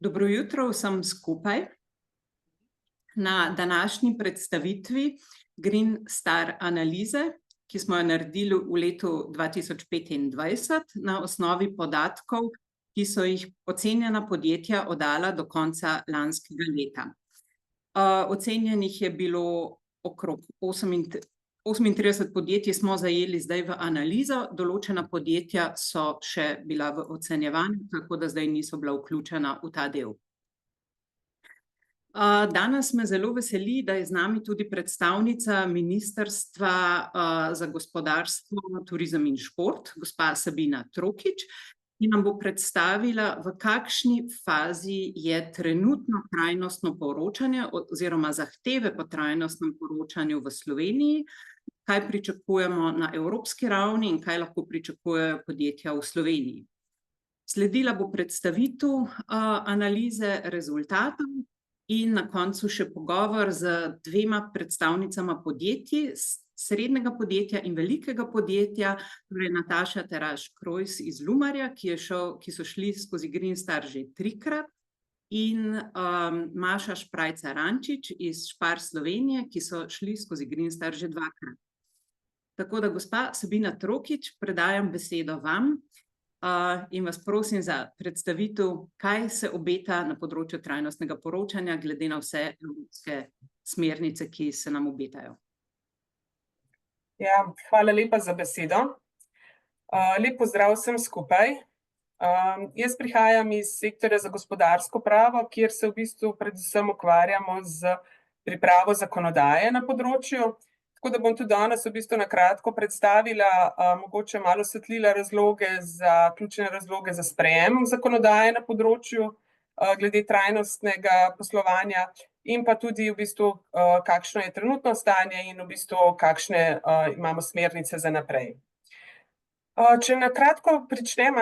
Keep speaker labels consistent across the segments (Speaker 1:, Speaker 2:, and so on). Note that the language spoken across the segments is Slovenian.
Speaker 1: Dobro jutro vsem skupaj. Na današnji predstavitvi Green Star analize, ki smo jo naredili v letu 2025 na osnovi podatkov, ki so jih ocenjena podjetja oddala do konca lanskega leta. Ocenjenih je bilo okrog 38 podjetij smo zajeli zdaj v analizo, določena podjetja so še bila v ocenjevanju, tako da zdaj niso bila vključena v ta del. Danes me zelo veseli, da je z nami tudi predstavnica Ministrstva za gospodarstvo, turizem in šport, gospa Sabina Trokič, ki nam bo predstavila, v kakšni fazi je trenutno trajnostno poročanje oziroma zahteve po trajnostnem poročanju v Sloveniji, kaj pričakujemo na evropski ravni in kaj lahko pričakujejo podjetja v Sloveniji. Sledila bo predstavitev analize rezultatov in na koncu še pogovor z dvema predstavnicama podjetij, srednjega podjetja in velikega podjetja, torej Nataša Teraž-Krojs iz Lumarja, ki so šli skozi Green Star že 3-krat, in Maša Šprajcar-Rančič iz Spar Slovenije, ki so šli skozi Green Star že 2-krat. Tako da, gospa Sabina Trokič, predajam besedo vam in vas prosim za predstavitev, kaj se obeta na področju trajnostnega poročanja, glede na vse evropske smernice, ki se nam obetajo.
Speaker 2: Ja, hvala lepa za besedo. Lep pozdrav vsem skupaj. Jaz prihajam iz sektorja za gospodarsko pravo, kjer se v bistvu predvsem ukvarjamo z pripravo zakonodaje na področju. Tako da bom tudi danes v bistvu na kratko predstavila, mogoče malo osvetlila ključne razloge za sprejem zakonodaje na področju glede trajnostnega poslovanja in pa tudi v bistvu kakšno je trenutno stanje in v bistvu kakšne imamo smernice za naprej. Če na kratko pričnem,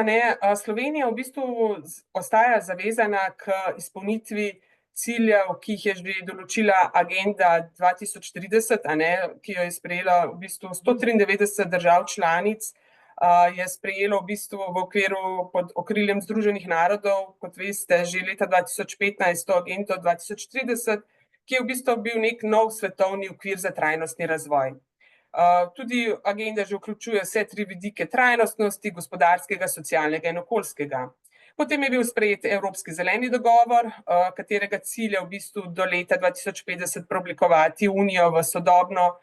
Speaker 2: Slovenija v bistvu ostaja zavezana k izpolnitvi ciljev, ki jih je že določila Agenda 2030, ki jo je sprejela v bistvu 193 držav članic, je sprejelo v bistvu v okviru pod okriljem Združenih narodov, kot veste, že leta 2015 to Agendo 2030, ki je v bistvu bil nek nov svetovni okvir za trajnostni razvoj. Tudi agenda že vključuje vse 3 vidike trajnostnosti, gospodarskega, socialnega in okoljskega. Potem je bil sprejet Evropski zeleni dogovor, katerega cilj je v bistvu do leta 2050 preoblikovati Unijo v sodobno,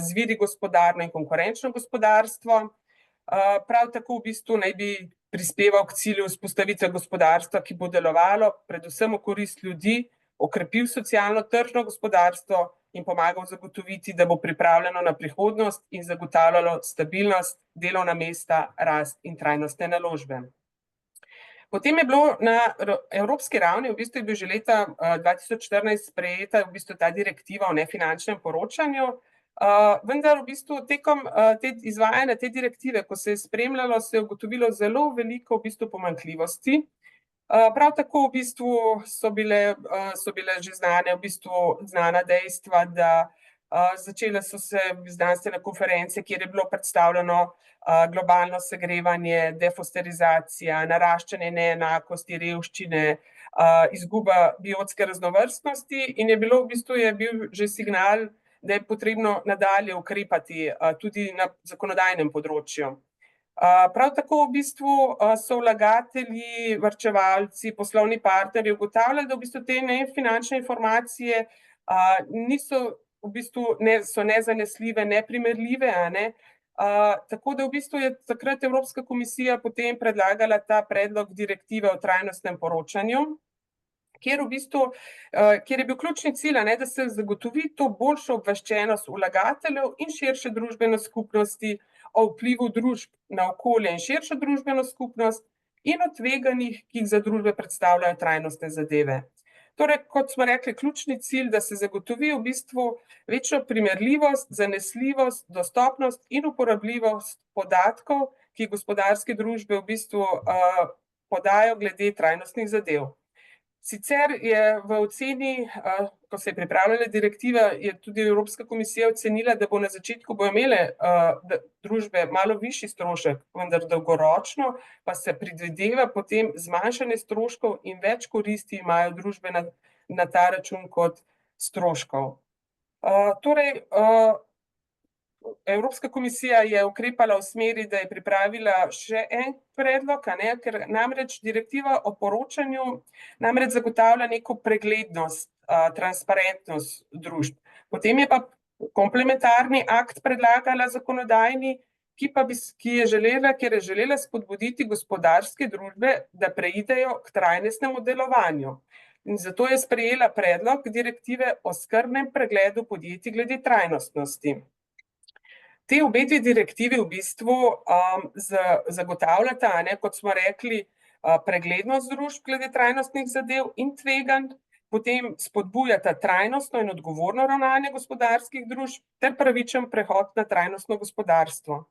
Speaker 2: z viri gospodarno in konkurenčno gospodarstvo. Prav tako v bistvu naj bi prispeval k cilju vzpostavitve gospodarstva, ki bo delovalo predvsem v korist ljudi, okrepil socialno tržno gospodarstvo in pomagal zagotoviti, da bo pripravljeno na prihodnost in zagotavljalo stabilnost, delovna mesta, rast in trajnostne naložbe. Potem je bilo na evropski ravni, v bistvu je bil že leta 2014 sprejeta v bistvu ta direktiva o nefinančnem poročanju, vendar v bistvu tekom izvajanja te direktive, ko se je spremljalo, se je ugotovilo zelo veliko v bistvu pomanjkljivosti. Prav tako v bistvu so bile že znana dejstva, da začele so se znanstvene konference, kjer je bilo predstavljeno globalno segrevanje, defosterizacija, naraščanje neenakosti, revščine, izguba biotske raznovrstnosti in je bil že signal, da je potrebno nadalje ukrepati tudi na zakonodajnem področju. Prav tako v bistvu so vlagatelji, varčevalci, poslovni partnerji ugotavljali, da v bistvu te nefinančne informacije so nezanesljive, neprimerljive, tako da v bistvu je takrat Evropska komisija potem predlagala ta predlog direktive o trajnostnem poročanju, kjer je bil ključni cilj, da se zagotovi to boljšo obveščenost vlagateljev in širše družbene skupnosti o vplivu družb na okolje in širšo družbeno skupnost in o tveganjih, ki jih za družbe predstavljajo trajnostne zadeve. Torej, kot smo rekli, ključni cilj, da se zagotovi v bistvu večjo primerljivost, zanesljivost, dostopnost in uporabljivost podatkov, ki gospodarske družbe v bistvu podajo glede trajnostnih zadev. Sicer je v oceni, ko se je pripravljala direktiva, je tudi Evropska komisija ocenila, da bo na začetku imele družbe malo višji strošek, vendar dolgoročno pa se predvideva potem zmanjšanje stroškov in več koristi imajo družbe na ta račun kot stroškov. Torej, Evropska komisija je ukrepala v smeri, da je pripravila še en predlog, ker namreč direktiva o poročanju namreč zagotavlja neko preglednost, transparentnost družb. Potem je pa komplementarni akt predlagala zakonodajni, ki je želela spodbuditi gospodarske družbe, da preidejo k trajnostnemu delovanju. In zato je sprejela predlog direktive o skrbnem pregledu podjetij glede trajnostnosti. Te obe dve direktivi v bistvu zagotavljata, kot smo rekli, preglednost družb glede trajnostnih zadev in tveganj, potem spodbujata trajnostno in odgovorno ravnanje gospodarskih družb ter pravičen prehod na trajnostno gospodarstvo.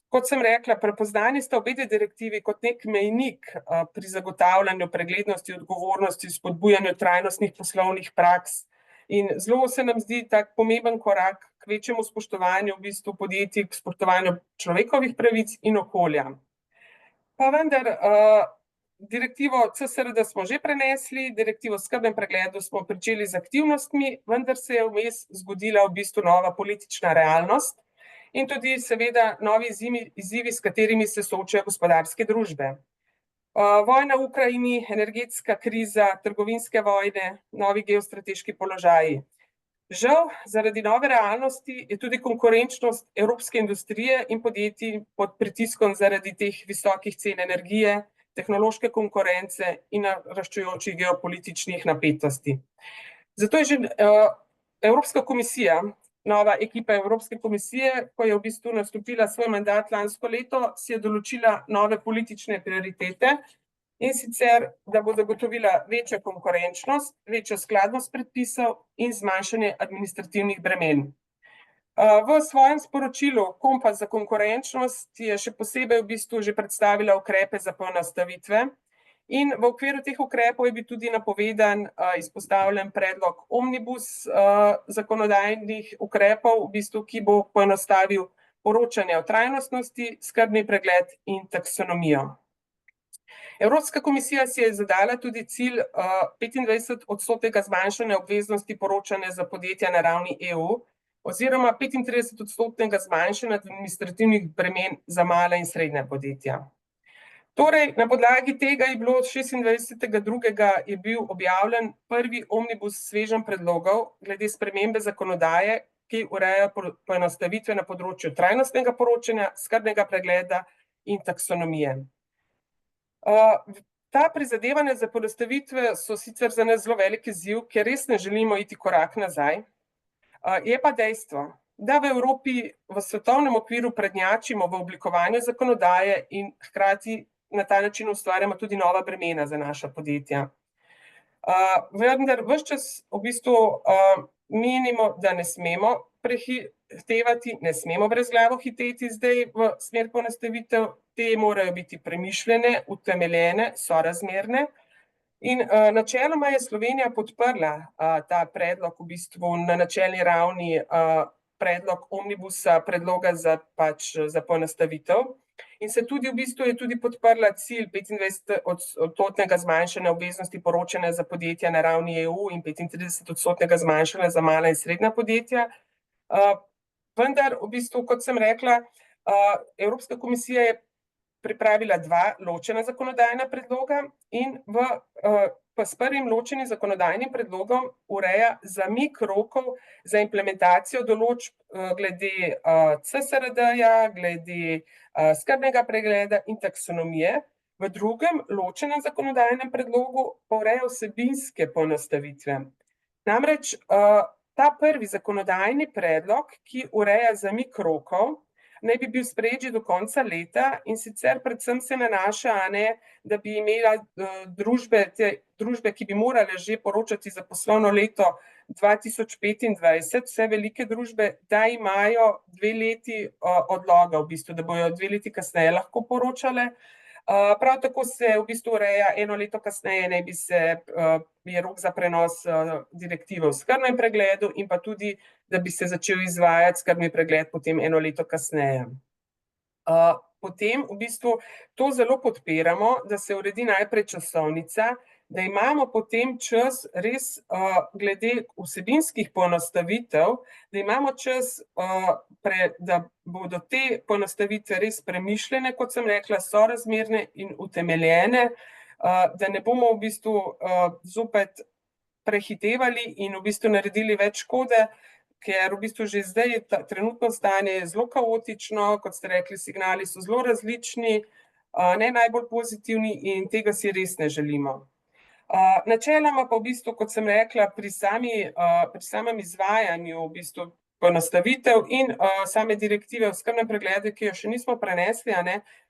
Speaker 2: Kot sem rekla, prepoznani sta obe dve direktivi kot nek mejnik pri zagotavljanju preglednosti, odgovornosti, spodbujanju trajnostnih poslovnih praks. In zelo se nam zdi tak pomemben korak k večjemu spoštovanju v bistvu podjetij, k spoštovanju človekovih pravic in okolja. Pa vendar, direktivo CSRD smo že prenesli, direktivo o skrbnem pregledu smo pričeli z aktivnostmi, vendar se je vmes zgodila v bistvu nova politična realnost in tudi seveda novi izzivi, s katerimi se soočajo gospodarske družbe. Vojna v Ukrajini, energetska kriza, trgovinske vojne, novi geostrateški položaji. Žal, zaradi nove realnosti je tudi konkurenčnost evropske industrije in podjetij pod pritiskom zaradi teh visokih cen energije, tehnološke konkurence in naraščajočih geopolitičnih napetosti. Zato je že Evropska komisija, nova ekipa Evropske komisije, ko je v bistvu nastopila svoj mandat lansko leto, si je določila nove politične prioritete, in sicer, da bo zagotovila večjo konkurenčnost, večjo skladnost predpisov in zmanjšanje administrativnih bremen. V svojem sporočilu Kompas za konkurenčnost je še posebej v bistvu že predstavila ukrepe za poenostavitve. In v okviru teh ukrepov je bil tudi napovedan, izpostavljen predlog omnibus zakonodajnih ukrepov, v bistvu, ki bo poenostavil poročanje o trajnostnosti, skrbni pregled in taksonomijo. Evropska komisija si je zadala tudi cilj 25% zmanjšanja obveznosti poročanja za podjetja na ravni EU oziroma 35% zmanjšanja administrativnih bremen za mala in srednja podjetja. Torej, na podlagi tega je bilo 26.2. je bil objavljen prvi omnibus sveženj predlogov glede spremembe zakonodaje, ki ureja poenostavitve na področju trajnostnega poročanja, skrbnega pregleda in taksonomije. Ta prizadevanja za poenostavitve so sicer za nas zelo velik izziv, ker res ne želimo iti korak nazaj. Je pa dejstvo, da v Evropi v svetovnem okviru prednjačimo v oblikovanju zakonodaje in hkrati na ta način ustvarjamo tudi nova bremena za naša podjetja. Vendar ves čas v bistvu menimo, da ne smemo prehitevati, ne smemo brezglavo hiteti zdaj v smer poenostavitev, te morajo biti premišljene, utemeljene, sorazmerne. In načeloma je Slovenija podprla ta predlog v bistvu na načelni ravni, predlog omnibusa, predloga za poenostavitev. In se tudi v bistvu je tudi podprla cilj 25% zmanjšanja obveznosti poročanja za podjetja na ravni EU in 35% zmanjšanja za mala in srednja podjetja. Vendar, v bistvu, kot sem rekla, Evropska komisija je pripravila dva ločena zakonodajna predloga in s prvim ločenim zakonodajnim predlogom ureja zamik rokov za implementacijo določb glede CSRD-ja, glede skrbnega pregleda in taksonomije. V drugem ločenem zakonodajnem predlogu pa ureja vsebinske poenostavitve. Namreč ta prvi zakonodajni predlog, ki ureja zamik rokov, naj bi bil sprejet že do konca leta, in sicer predvsem se nanaša, da bi imela družbe, ki bi morale že poročati za poslovno leto 2025, vse velike družbe, da imajo 2 leti odloga, v bistvu, da bojo 2 leti kasneje lahko poročale. Prav tako se v bistvu ureja eno leto kasneje, naj bi se je rok za prenos direktive o skrbnem pregledu in pa tudi, da bi se začel izvajati skrbni pregled potem eno leto kasneje. Potem v bistvu to zelo podpiramo, da se uredi najprej časovnica, da imamo potem čas res glede vsebinskih poenostavitev, da imamo čas, da bodo te poenostavitve res premišljene, kot sem rekla, sorazmerne in utemeljene, da ne bomo v bistvu zopet prehitevali in v bistvu naredili več škode, ker v bistvu že zdaj trenutno stanje je zelo kaotično, kot ste rekli, signali so zelo različni, ne najbolj pozitivni in tega si res ne želimo. Načeloma pa v bistvu, kot sem rekla, pri samem izvajanju v bistvu poenostavitev in same direktive o skrbnem pregledu, ki jo še nismo prenesli,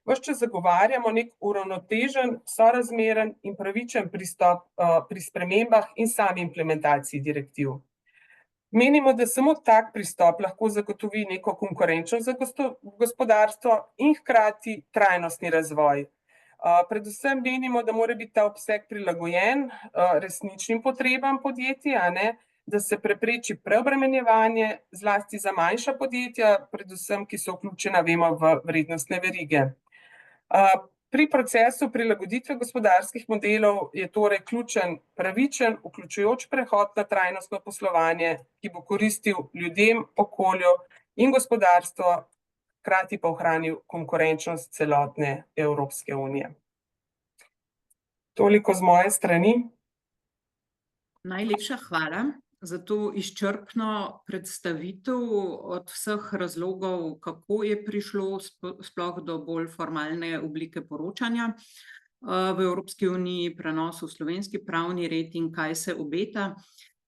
Speaker 2: ves čas zagovarjamo nek uravnotežen, sorazmeren in pravičen pristop pri spremembah in sami implementaciji direktiv. Menimo, da samo tak pristop lahko zagotovi neko konkurenčnost za gospodarstvo in hkrati trajnostni razvoj. Predvsem menimo, da mora biti ta obseg prilagojen resničnim potrebam podjetij, da se prepreči preobremenjevanje, zlasti za manjša podjetja, predvsem, ki so vključena, vemo, v vrednostne verige. Pri procesu prilagoditve gospodarskih modelov je torej ključen pravičen, vključujoč prehod na trajnostno poslovanje, ki bo koristil ljudem, okolju in gospodarstvu, hkrati pa ohranil konkurenčnost celotne Evropske unije. Toliko z moje strani.
Speaker 1: Najlepša hvala za to izčrpno predstavitev od vseh razlogov, kako je prišlo sploh do bolj formalne oblike poročanja v Evropski uniji, prenos v slovenski pravni red in kaj se obeta.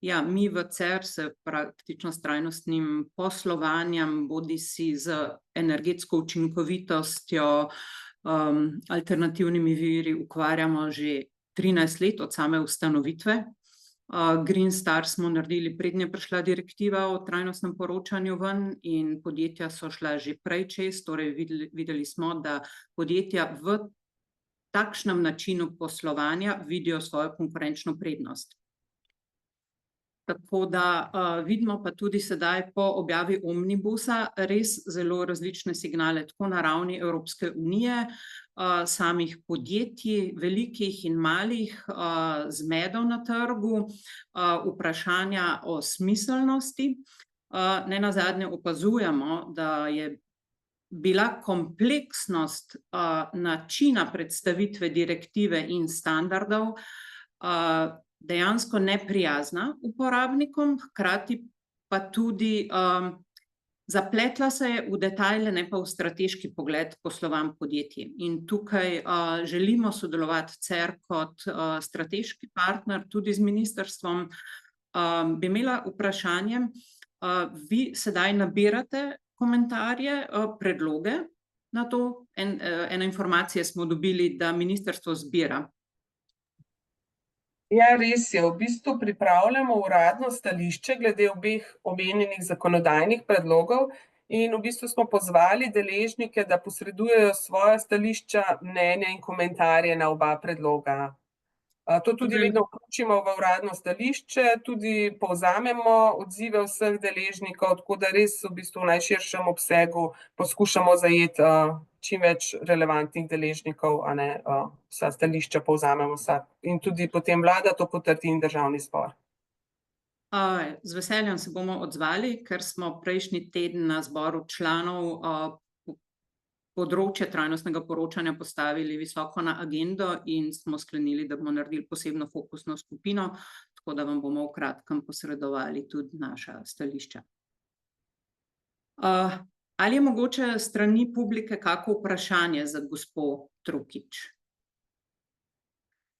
Speaker 1: Ja, mi v CER se praktično s trajnostnim poslovanjem, bodisi z energetsko učinkovitostjo, alternativnimi viri ukvarjamo že 13 let od same ustanovitve. Green Star smo naredili, prednje prišla direktiva o trajnostnem poročanju ven in podjetja so šla že prej čez, torej videli smo, da podjetja v takšnem načinu poslovanja vidijo svojo konkurenčno prednost. Tako da vidimo pa tudi sedaj po objavi Omnibusa res zelo različne signale, tako na ravni Evropske unije, samih podjetij, velikih in malih, zmedov na trgu, vprašanja o smiselnosti. Nenazadnje opazujemo, da je bila kompleksnost načina predstavitve direktive in standardov dejansko neprijazna uporabnikom, hkrati pa tudi zapletla se je v detajle, ne pa v strateški pogled poslovanj podjetij. In tukaj želimo sodelovati CER kot strateški partner, tudi z ministrstvom. Bi imela vprašanje, vi sedaj nabirate komentarje, predloge na to? Ene informacije smo dobili, da ministrstvo zbira.
Speaker 2: Ja, res je. V bistvu pripravljamo uradno stališče glede obeh omenjenih zakonodajnih predlogov in v bistvu smo pozvali deležnike, da posredujejo svoja stališča, mnenja in komentarje na oba predloga. To tudi vedno vključimo v uradno stališče, tudi povzamemo odzive vseh deležnikov, tako da res v bistvu v najširšem obsegu poskušamo zajeti čim več relevantnih deležnikov, vsa stališča povzamemo in tudi potem vlada to potrdi in državni zbor.
Speaker 1: Z veseljem se bomo odzvali, ker smo prejšnji teden na zboru članov področje trajnostnega poročanja postavili visoko na agendo in smo sklenili, da bomo naredili posebno fokusno skupino, tako da vam bomo v kratkem posredovali tudi naša stališča. Ali je mogoče strani publike kako vprašanje za gospo Trukić?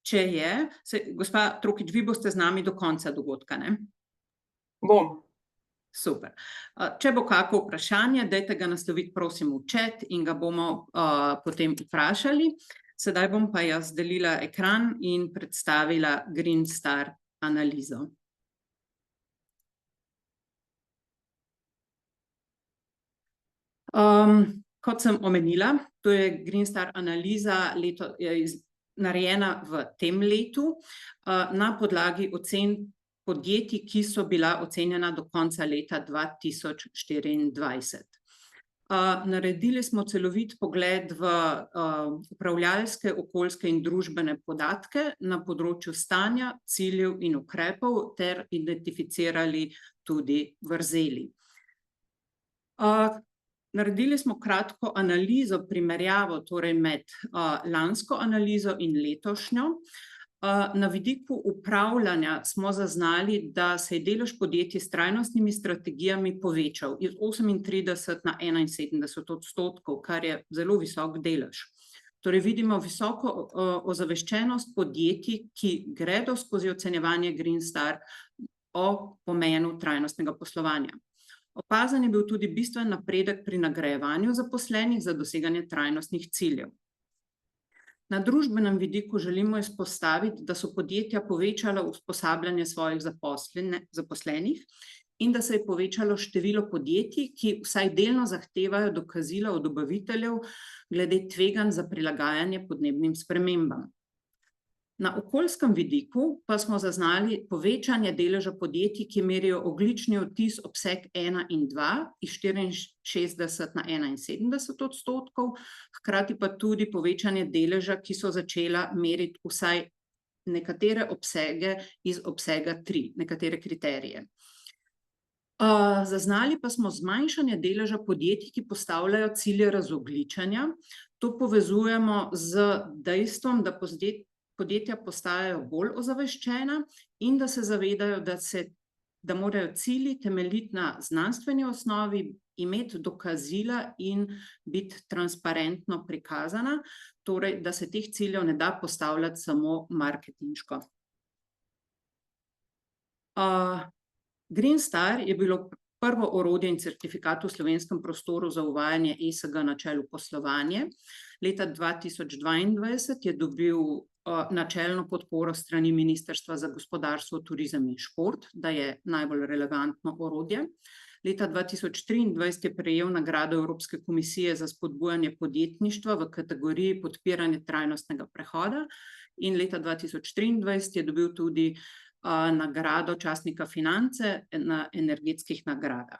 Speaker 1: Če je, gospa Trukić, vi boste z nami do konca dogodka, ne?
Speaker 2: Bom.
Speaker 1: Super. Če bo kako vprašanje, dajte ga nasloviti prosim v chat in ga bomo potem vprašali. Sedaj bom pa jaz delila ekran in predstavila Green Star analizo. Kot sem omenila, to je Green Star analiza narejena v tem letu na podlagi ocen podjetij, ki so bila ocenjena do konca leta 2024. Naredili smo celovit pogled v upravljalske, okoljske in družbene podatke na področju stanja, ciljev in ukrepov ter identificirali tudi vrzeli. Naredili smo kratko analizo, primerjavo torej med lansko analizo in letošnjo. Na vidiku upravljanja smo zaznali, da se je delež podjetij s trajnostnimi strategijami povečal iz 38 na 71%, kar je zelo visok delež. Torej vidimo visoko ozaveščenost podjetij, ki gredo skozi ocenjevanje Green Star o pomenu trajnostnega poslovanja. Opazan je bil tudi bistven napredek pri nagrajevanju zaposlenih za doseganje trajnostnih ciljev. Na družbenem vidiku želimo izpostaviti, da so podjetja povečala usposabljanje svojih zaposlenih in da se je povečalo število podjetij, ki vsaj delno zahtevajo dokazila od dobaviteljev glede tveganj za prilagajanje podnebnim spremembam. Na okoljskem vidiku pa smo zaznali povečanje deleža podjetij, ki merijo ogljični odtis obseg 1 in 2 iz 64 na 71%, hkrati pa tudi povečanje deleža, ki so začela meriti vsaj nekatere obsege iz obsega 3, nekatere kriterije. Zaznali pa smo zmanjšanje deleža podjetij, ki postavljajo cilje razogljičenja. To povezujemo z dejstvom, da podjetja postajajo bolj ozaveščena in da se zavedajo, da morajo cilji temeljiti na znanstveni osnovi, imeti dokazila in biti transparentno prikazana, torej da se teh ciljev ne da postavljati samo marketinško. Green Star je bilo prvo orodje in certifikat v slovenskem prostoru za uvajanje ESG načelu poslovanja. Leta 2022 je dobil načelno podporo strani Ministrstva za gospodarstvo, turizem in šport, da je najbolj relevantno orodje. Leta 2023 je prejel nagrado Evropske komisije za spodbujanje podjetništva v kategoriji podpiranje trajnostnega prehoda in leta 2023 je dobil tudi nagrado častnika finance na energetskih nagradah.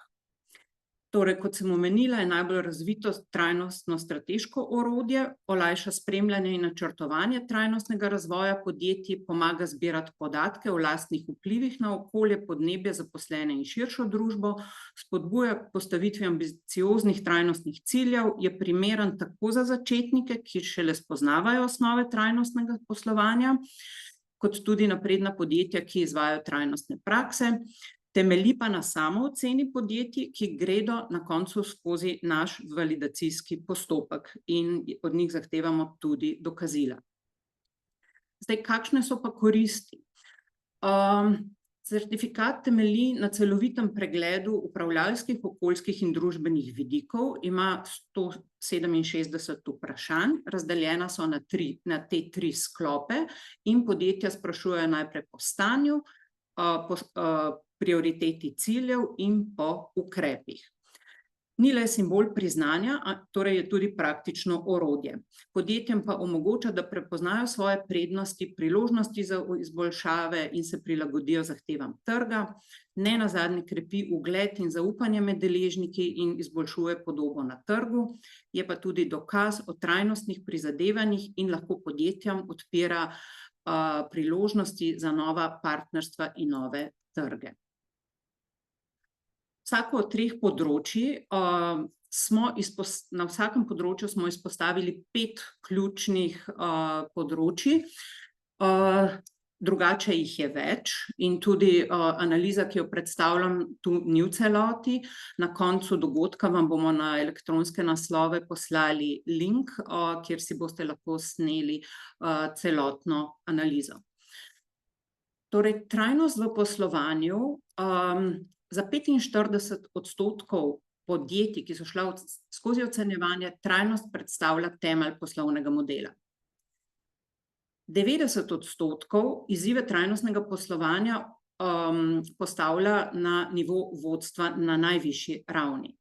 Speaker 1: Torej, kot sem omenila, je najbolj razvito trajnostno strateško orodje, olajša spremljanje in načrtovanje trajnostnega razvoja podjetij, pomaga zbirati podatke o lastnih vplivih na okolje, podnebje, zaposlene in širšo družbo, spodbuja postavitve ambicioznih trajnostnih ciljev, je primeren tako za začetnike, ki šele spoznavajo osnove trajnostnega poslovanja, kot tudi napredna podjetja, ki izvajajo trajnostne prakse. Temelji pa na samooceni podjetij, ki gredo na koncu skozi naš validacijski postopek in od njih zahtevamo tudi dokazila. Zdaj, kakšne so pa koristi? Certifikat temelji na celovitem pregledu upravljalskih, okoljskih in družbenih vidikov, ima 167 vprašanj, razdeljena so na te 3 sklope in podjetja sprašujejo najprej po stanju, prioriteti ciljev in po ukrepih. Ni le simbol priznanja, torej je tudi praktično orodje. Podjetjem pa omogoča, da prepoznajo svoje prednosti, priložnosti za izboljšave in se prilagodijo zahtevam trga, nenazadnje krepi ugled in zaupanje med deležniki in izboljšuje podobo na trgu, je pa tudi dokaz o trajnostnih prizadevanjih in lahko podjetjem odpira priložnosti za nova partnerstva in nove trge. Vsako od 3 področij na vsakem področju smo izpostavili 5 ključnih področij, drugače jih je več in tudi analiza, ki jo predstavljam, tu ni v celoti. Na koncu dogodka vam bomo na elektronske naslove poslali link, kjer si boste lahko sneli celotno analizo. Torej, trajnost v poslovanju za 45% podjetij, ki so šla skozi ocenjevanje, trajnost predstavlja temelj poslovnega modela. 90% izzive trajnostnega poslovanja postavlja na nivo vodstva na najvišji ravni.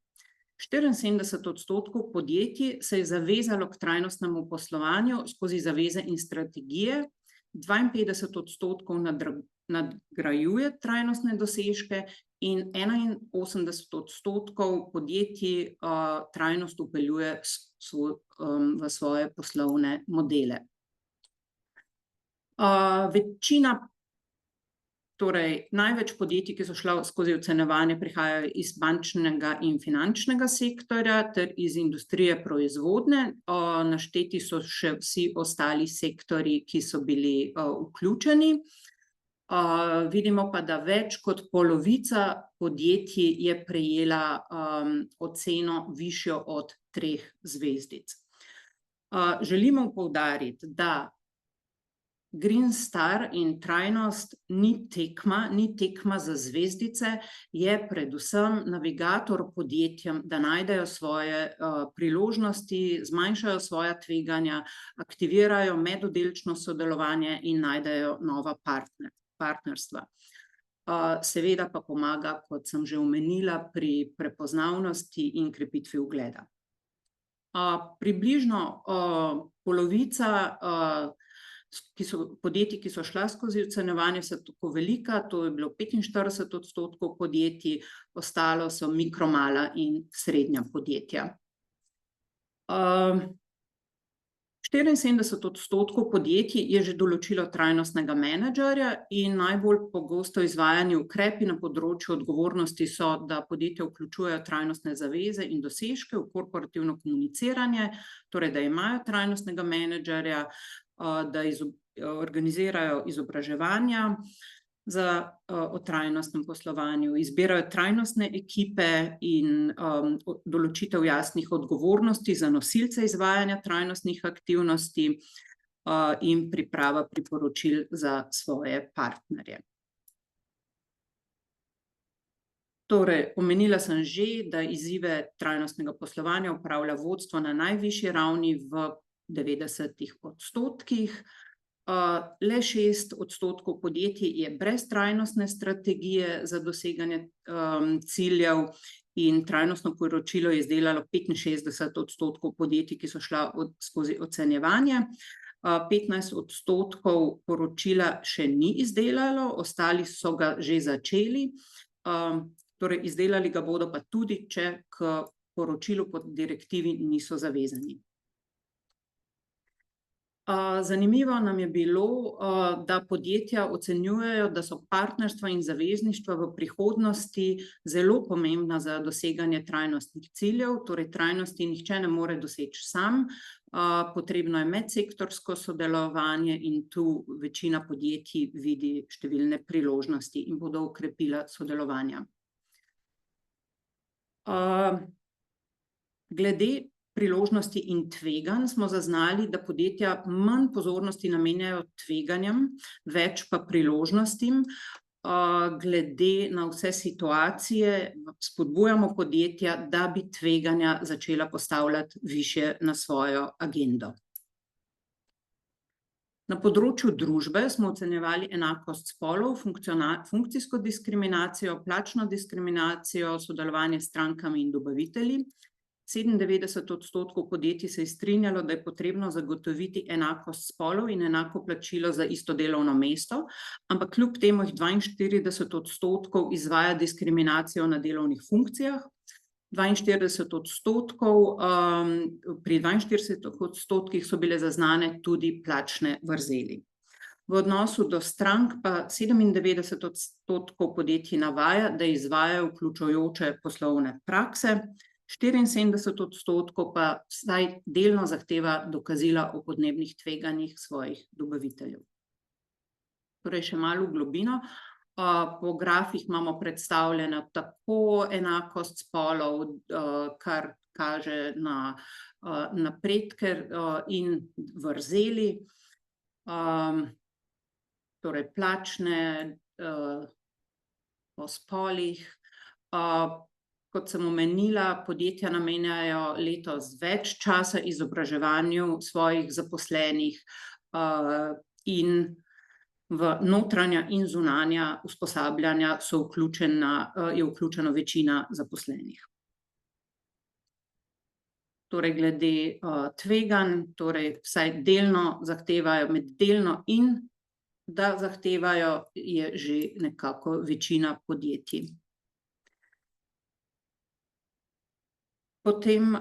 Speaker 1: 74% podjetij se je zavezalo k trajnostnemu poslovanju skozi zaveze in strategije, 52% nadgrajuje trajnostne dosežke in 81% podjetij trajnost vpeljuje v svoje poslovne modele. Večina, torej največ podjetij, ki so šla skozi ocenjevanje, prihajajo iz bančnega in finančnega sektorja ter iz industrije proizvodnje. Našteti so še vsi ostali sektorji, ki so bili vključeni. Vidimo pa, da več kot polovica podjetij je prejela oceno višjo od 3 zvezdic. Želimo poudariti, da Green Star in trajnost ni tekma za zvezdice, je predvsem navigator podjetjem, da najdejo svoje priložnosti, zmanjšajo svoja tveganja, aktivirajo medoddelčno sodelovanje in najdejo nova partnerstva. Seveda pa pomaga, kot sem že omenila, pri prepoznavnosti in krepitvi ugleda. Približno polovica podjetij, ki so šla skozi ocenjevanje, so tako velika, to je bilo 45% podjetij, ostalo so mikro, mala in srednja podjetja. 74% podjetij je že določilo trajnostnega menedžerja in najbolj pogosto izvajani ukrepi na področju odgovornosti so, da podjetja vključujejo trajnostne zaveze in dosežke v korporativno komuniciranje, torej da imajo trajnostnega menedžerja, da organizirajo izobraževanja o trajnostnem poslovanju, izbirajo trajnostne ekipe in določitev jasnih odgovornosti za nosilce izvajanja trajnostnih aktivnosti in priprava priporočil za svoje partnerje. Torej, omenila sem že, da izzive trajnostnega poslovanja upravlja vodstvo na najvišji ravni v 90%. Le 6% podjetij je brez trajnostne strategije za doseganje ciljev in trajnostno poročilo je izdelalo 65% podjetij, ki so šla skozi ocenjevanje. 15% poročila še ni izdelalo, ostali so ga že začeli, torej izdelali ga bodo pa tudi, če k poročilu po direktivi niso zavezani. Zanimivo nam je bilo, da podjetja ocenjujejo, da so partnerstva in zavezništva v prihodnosti zelo pomembna za doseganje trajnostnih ciljev, torej trajnosti nihče ne more doseči sam, potrebno je medsektorsko sodelovanje in tu večina podjetij vidi številne priložnosti in bodo okrepila sodelovanja. Glede priložnosti in tveganj smo zaznali, da podjetja manj pozornosti namenjajo tveganjem, več pa priložnostim. Glede na vse situacije spodbujamo podjetja, da bi tveganja začela postavljati višje na svojo agendo. Na področju družbe smo ocenjevali enakost spolov, funkcijsko diskriminacijo, plačno diskriminacijo, sodelovanje s strankami in dobavitelji. 97% podjetij se je strinjalo, da je potrebno zagotoviti enakost spolov in enako plačilo za isto delovno mesto, ampak kljub temu jih 42% izvaja diskriminacijo na delovnih funkcijah, 42%, pri 42% so bile zaznane tudi plačne vrzeli. V odnosu do strank pa 97% podjetij navaja, da izvajajo vključujoče poslovne prakse, 74% pa vsaj delno zahteva dokazila o podnebnih tveganjih svojih dobaviteljev. Torej še malo v globino. Po grafih imamo predstavljeno tako enakost spolov, kar kaže na napredke in vrzeli, torej plačne po spolih. Kot sem omenila, podjetja namenjajo letos več časa izobraževanju svojih zaposlenih in v notranja in zunanja usposabljanja je vključena večina zaposlenih. torej glede tveganj, torej vsaj delno zahtevajo, med delno in da zahtevajo, je že nekako večina podjetij. Potem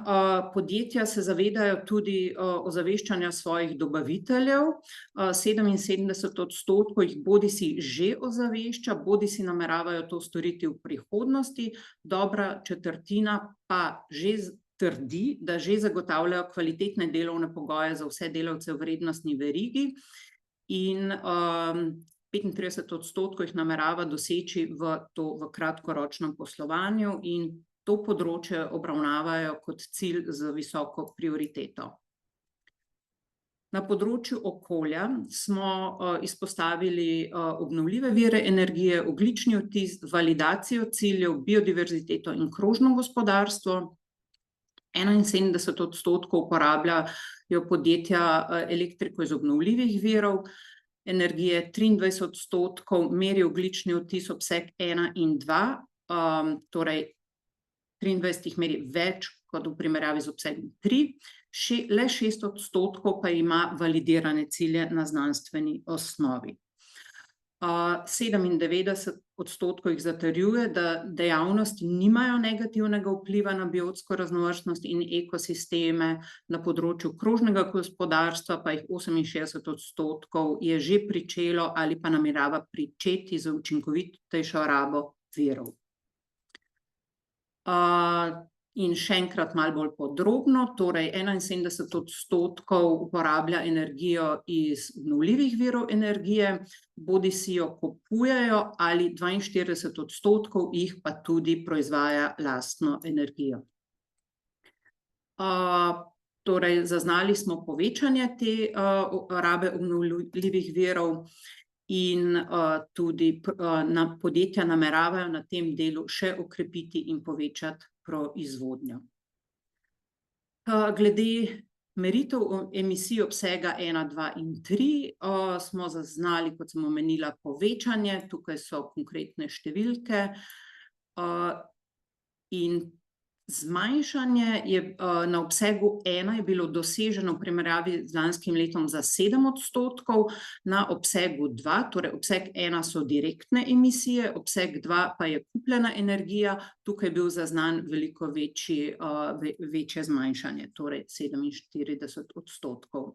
Speaker 1: podjetja se zavedajo tudi ozaveščanja svojih dobaviteljev. 77% jih bodisi že ozavešča, bodisi nameravajo to storiti v prihodnosti, dobra četrtina pa že trdi, da že zagotavljajo kvalitetne delovne pogoje za vse delavce v vrednostni verigi in 35% jih namerava doseči v kratkoročnem poslovanju in to področje obravnavajo kot cilj z visoko prioriteto. Na področju okolja smo izpostavili obnovljive vire energije, ogljični odtis, validacijo ciljev, biodiverziteto in krožno gospodarstvo. 71% uporabljajo podjetja elektriko iz obnovljivih virov energije, 23% meri ogljični odtis obseg 1 in 2, torej 23 jih meri več kot v primerjavi z obsegom 3, le 6% pa ima validirane cilje na znanstveni osnovi. 97% jih zatrjuje, da dejavnosti nimajo negativnega vpliva na biotsko raznovrstnost in ekosisteme, na področju krožnega gospodarstva pa jih 68% je že pričelo ali pa namerava pričeti z učinkovitejšo rabo virov. In še enkrat malo bolj podrobno, torej 71% uporablja energijo iz obnovljivih virov energije, bodisi jo kupujejo ali 42% jih pa tudi proizvaja lastno energijo. Torej, zaznali smo povečanje te rabe obnovljivih virov in tudi podjetja nameravajo na tem delu še okrepiti in povečati proizvodnjo. Glede meritev emisij obsega 1, 2 in 3 smo zaznali, kot sem omenila, povečanje, tukaj so konkretne številke in zmanjšanje je na obsegu 1 je bilo doseženo v primerjavi z lanskim letom za 7%, na obsegu 2, torej obseg 1 so direktne emisije, obseg 2 pa je kupljena energija, tukaj je bil zaznan veliko večje zmanjšanje, torej 47%.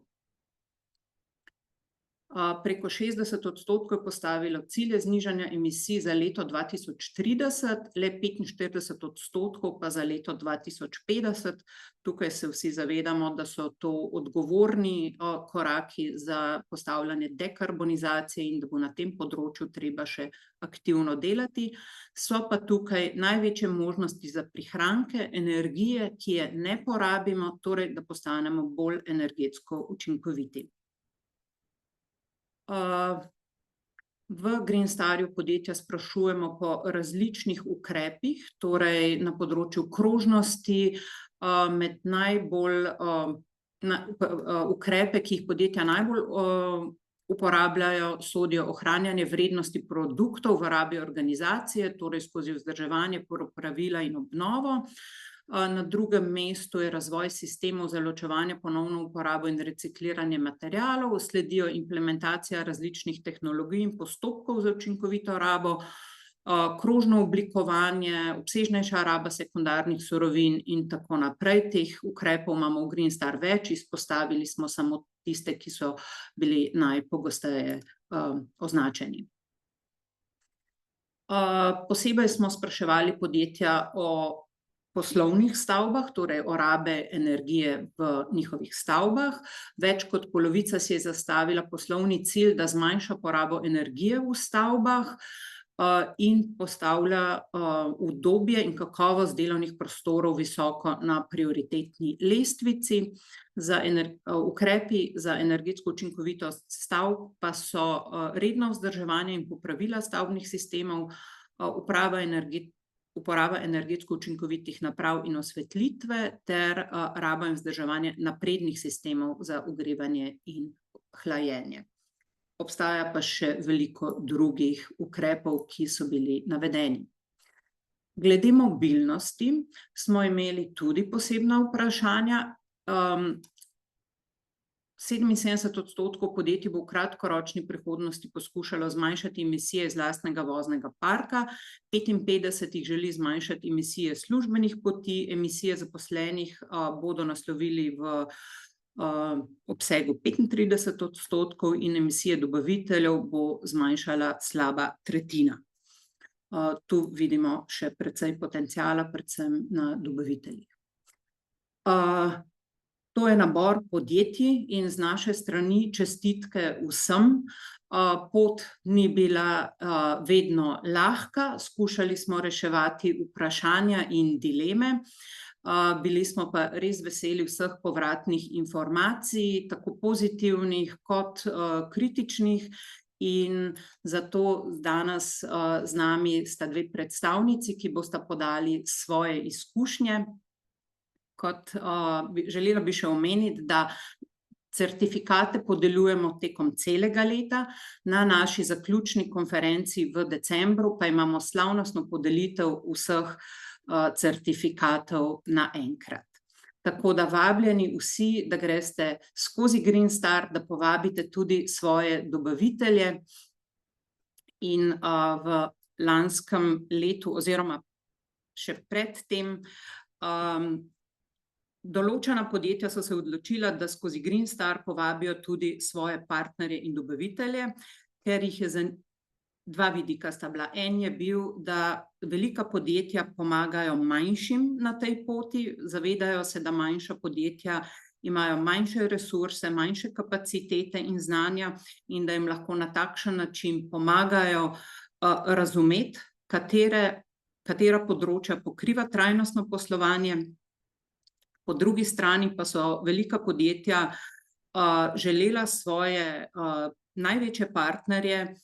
Speaker 1: Preko 60% je postavilo cilje znižanja emisij za leto 2030, le 45% pa za leto 2050. Tukaj se vsi zavedamo, da so to odgovorni koraki za postavljanje dekarbonizacije in da bo na tem področju treba še aktivno delati. So pa tukaj največje možnosti za prihranke energije, ki je ne porabimo, torej da postanemo bolj energetsko učinkoviti. V Green Starju podjetja sprašujemo po različnih ukrepih, torej na področju krožnosti, med najbolj ukrepe, ki jih podjetja najbolj uporabljajo, sodijo ohranjanje vrednosti produktov v rabi organizacije, torej skozi vzdrževanje, popravila in obnovo. Na drugem mestu je razvoj sistemov za ločevanje, ponovno uporabo in recikliranje materialov, sledijo implementacija različnih tehnologij in postopkov za učinkovito rabo, krožno oblikovanje, obsežnejša raba sekundarnih surovin in tako naprej. Teh ukrepov imamo v Green Star več, izpostavili smo samo tiste, ki so bili najpogosteje označeni. Posebej smo spraševali podjetja o poslovnih stavbah, torej o rabe energije v njihovih stavbah. Več kot polovica si je zastavila poslovni cilj, da zmanjša porabo energije v stavbah in postavlja udobje in kakovost delovnih prostorov visoko na prioritetni lestvici. Ukrepi za energetsko učinkovitost stavb pa so redno vzdrževanje in popravila stavbnih sistemov, uporaba energetsko učinkovitih naprav in osvetlitve ter raba in vzdrževanje naprednih sistemov za ogrevanje in hlajenje. Obstaja pa še veliko drugih ukrepov, ki so bili navedeni. Glede mobilnosti smo imeli tudi posebna vprašanja. 77% podjetij bo v kratkoročni prihodnosti poskušalo zmanjšati emisije iz lastnega voznega parka, 55 jih želi zmanjšati emisije službenih poti, emisije zaposlenih bodo naslovili v obsegu 35% in emisije dobaviteljev bo zmanjšala slaba tretjina. Tu vidimo še precej potenciala, predvsem na dobaviteljih. To je nabor podjetij in z naše strani čestitke vsem. Pot ni bila vedno lahka, skušali smo reševati vprašanja in dileme. Bili smo pa res veseli vseh povratnih informacij, tako pozitivnih kot kritičnih. In zato danes z nami sta dve predstavnici, ki bosta podali svoje izkušnje. Želela bi še omeniti, da certifikate podeljujemo tekom celega leta, na naši zaključni konferenci v decembru pa imamo slavnostno podelitev vseh certifikatov naenkrat. Tako da vabljeni vsi, da greste skozi Green Star, da povabite tudi svoje dobavitelje. In v lanskem letu oziroma še pred tem določena podjetja so se odločila, da skozi Green Star povabijo tudi svoje partnerje in dobavitelje, ker jih je dva vidika sta bila. En je bil, da velika podjetja pomagajo manjšim na tej poti, zavedajo se, da manjša podjetja imajo manjše resurse, manjše kapacitete in znanja in da jim lahko na takšen način pomagajo razumeti, katera področja pokriva trajnostno poslovanje. Po drugi strani pa so velika podjetja želela svoje največje partnerje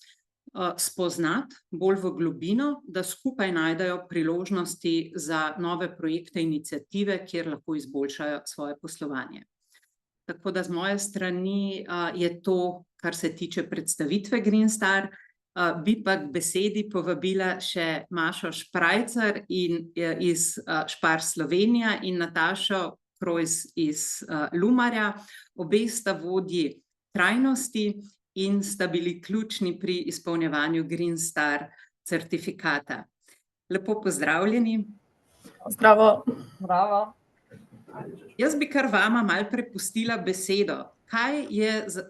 Speaker 1: spoznati bolj v globino, da skupaj najdejo priložnosti za nove projekte, iniciative, kjer lahko izboljšajo svoje poslovanje. Tako da z moje strani je to, kar se tiče predstavitve Green Star. Bi pa k besedi povabila še Mašo Šprajcar iz Spar Slovenija in Natašo Krojs iz Lumarja. Obe sta vodji trajnosti in sta bili ključni pri izpolnjevanju Green Star certifikata. Lepo pozdravljeni.
Speaker 2: Zdravo.
Speaker 3: Bravo.
Speaker 1: Jaz bi kar vama malo prepustila besedo.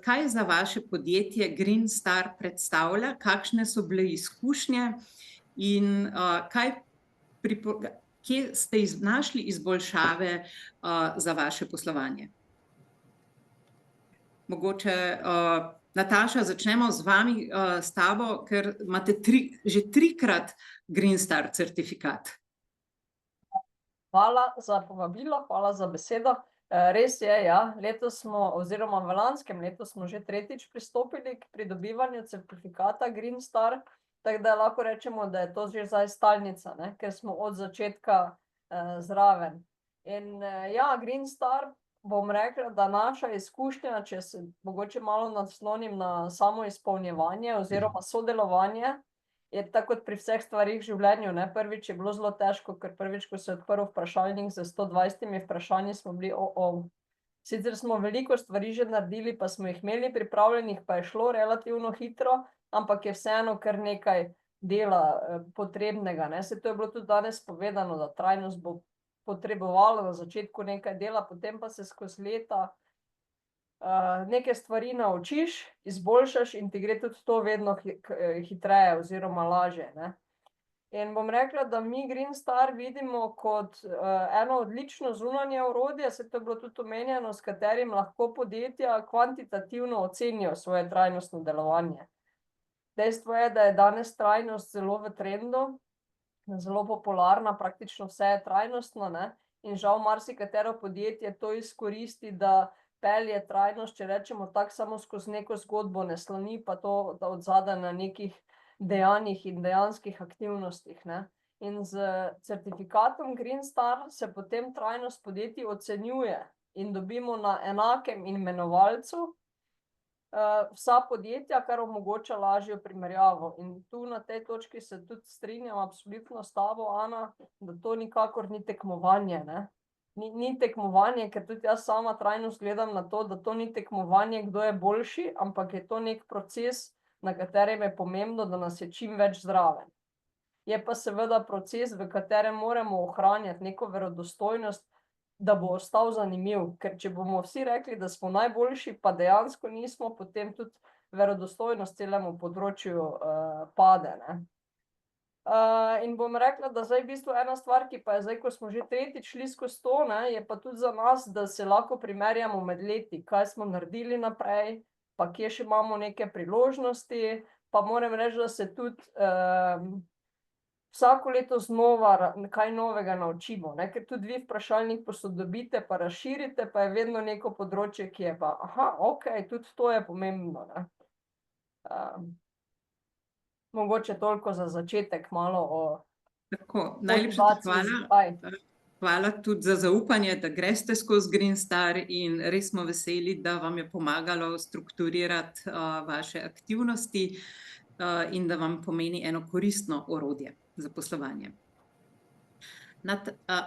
Speaker 1: Kaj za vaše podjetje Green Star predstavlja, kakšne so bile izkušnje in kje ste našli izboljšave za vaše poslovanje? Mogoče, Nataša, začnemo z vami, s tabo, ker imate že 3-krat Green Star certifikat.
Speaker 3: Hvala za povabilo, hvala za besedo. Res je, ja, letos smo, oziroma v lanskem letu smo že 3. pristopili k pridobivanju certifikata Green Star, tako da lahko rečemo, da je to že zdaj stalnica, ne, ker smo od začetka zraven. In ja, Green Star, bom rekla, da naša izkušnja, če se mogoče malo naslonim na samo izpolnjevanje oziroma sodelovanje, je tako kot pri vseh stvarih v življenju, ne, prvič je bilo zelo težko, ker prvič, ko se je odprl vprašalnik z 120 vprašanji, smo bili Sicer smo veliko stvari že naredili, pa smo jih imeli pripravljenih, pa je šlo relativno hitro, ampak je vseeno kar nekaj dela potrebnega, ne. Saj to je bilo tudi danes povedano, da trajnost bo potrebovala na začetku nekaj dela, potem pa se skozi leta neke stvari naučiš, izboljšaš in ti gre tudi to vedno hitreje oziroma lažje, ne. In bom rekla, da mi Green Star vidimo kot eno odlično zunanje orodje, saj to je bilo tudi omenjeno, s katerim lahko podjetja kvantitativno ocenijo svoje trajnostno delovanje. Dejstvo je, da je danes trajnost zelo v trendu, zelo popularna, praktično vse je trajnostno, ne, in žal marsikatero podjetje to izkoristi, da pelje trajnost, če rečemo tako, samo skozi neko zgodbo, ne sloni pa to od zadaj na nekih dejanjih in dejanskih aktivnostih, ne. In s certifikatom Green Star se potem trajnost podjetij ocenjuje in dobimo na enakem imenovalcu vsa podjetja, kar omogoča lažjo primerjavo. In tu na tej točki se tudi strinjam absolutno s tabo, Ana, da to nikakor ni tekmovanje, ne. Ni tekmovanje, ker tudi jaz sama trajnost gledam na to, da to ni tekmovanje, kdo je boljši, ampak je to nek proces, na katerem je pomembno, da nas je čim več zraven. Je pa seveda proces, v katerem moramo ohranjati neko verodostojnost, da bo ostal zanimiv, ker če bomo vsi rekli, da smo najboljši, pa dejansko nismo, potem tudi verodostojnost celemu področju pade, ne. In bom rekla, da zdaj v bistvu ena stvar, ki pa je zdaj, ko smo že tretjič šli skozi to, ne, je pa tudi za nas, da se lahko primerjamo med leti, kaj smo naredili naprej, pa kje še imamo neke priložnosti, pa moram reči, da se tudi vsako leto znova kaj novega naučimo, ne, ker tudi vi vprašalnik posodobite pa razširite, pa je vedno neko področje, ki je pa, okej, tudi to je pomembno, ne. Mogoče toliko za začetek malo o
Speaker 1: Tako, najlepša
Speaker 3: motivaciji.
Speaker 1: hvala. Hvala tudi za zaupanje, da greste skozi Green Star in res smo veseli, da vam je pomagalo strukturirati vaše aktivnosti in da vam pomeni eno koristno orodje za poslovanje.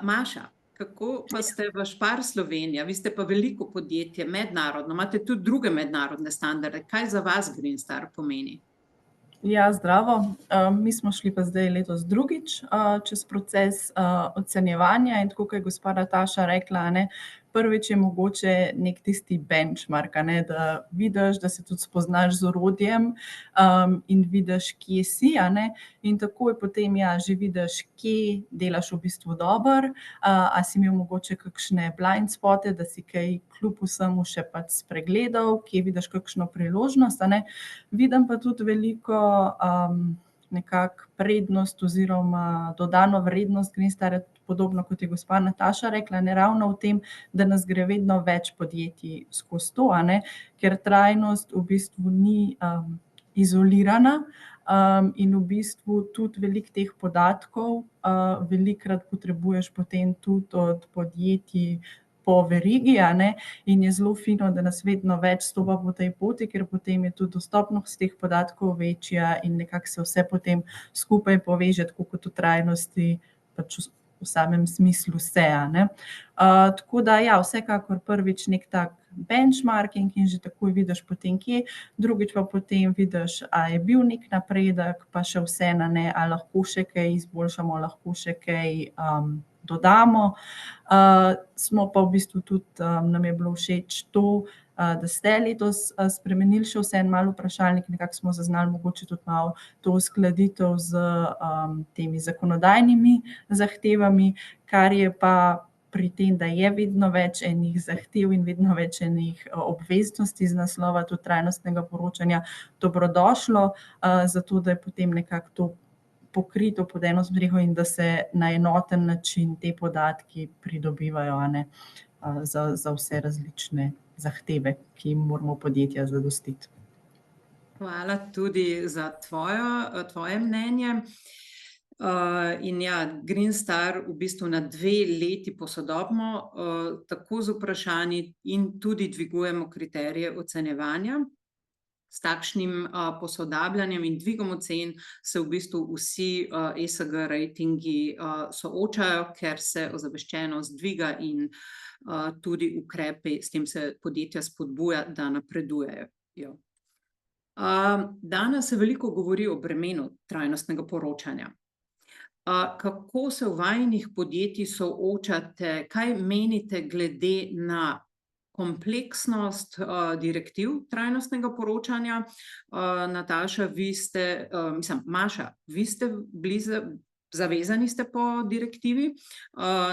Speaker 1: Maša, kako pa ste v Spar Slovenija? Vi ste pa veliko podjetje, mednarodno, imate tudi druge mednarodne standarde. Kaj za vas Green Star pomeni?
Speaker 4: Ja, zdravo. Mi smo šli pa zdaj letos drugič čez proces ocenjevanja in tako, kot je gospa Nataša rekla, ne, prvič je mogoče nek tisti benchmark, ne, da vidiš, da se tudi spoznaš z orodjem in vidiš, kje si, ne, in takoj potem že vidiš, kje delaš v bistvu dobro, a si imel mogoče kakšne blind spote, da si kaj kljub vsemu še pač spregledal, kje vidiš kakšno priložnost, ne. Vidim pa tudi veliko nekako prednost oziroma dodano vrednost Green Starja, podobno kot je gospa Nataša rekla, ne, ravno v tem, da nas gre vedno več podjetij skozi to, ne, ker trajnost v bistvu ni izolirana in v bistvu tudi veliko teh podatkov velikokrat potrebuješ potem tudi od podjetij po verigi, ne, in je zelo fino, da nas vedno več stopa po tej poti, ker potem je tudi dostopnost teh podatkov večja in nekako se vse potem skupaj poveže, tako kot v trajnosti, pač v samem smislu vse, ne. Tako da ja, vsekakor prvič nek tak benchmarking in že takoj vidiš potem kje, drugič pa potem vidiš, a je bil nek napredek, pa še vseeno, ne, a lahko še kaj izboljšamo, lahko še kaj dodamo. Smo pa v bistvu tudi, nam je bilo všeč to, da ste letos spremenili še vseeno malo vprašalnik, nekako smo zaznali mogoče tudi malo to uskladitev s temi zakonodajnimi zahtevami, kar je pa pri tem, da je vedno več enih zahtev in vedno več enih obveznosti z naslova tudi trajnostnega poročanja dobrodošlo, zato da je potem nekako to pokrito pod eno streho in da se na enoten način te podatki pridobivajo, ne, za vse različne zahteve, ki jim moramo podjetja zadostiti.
Speaker 1: Hvala tudi za tvoje mnenje. In ja, Green Star v bistvu na 2 leti posodobimo tako z vprašanji in tudi dvigujemo kriterije ocenjevanja. S takšnim posodabljanjem in dvigom ocen se v bistvu vsi ESG ratingi soočajo, ker se ozaveščenost dviga in tudi ukrepi, s tem se podjetja spodbuja, da napredujejo. Danes se veliko govori o bremenu trajnostnega poročanja. Kako se v vajinih podjetjih soočate, kaj menite glede na kompleksnost direktiv trajnostnega poročanja? Nataša, Maša, vi ste bili zavezani ste po direktivi,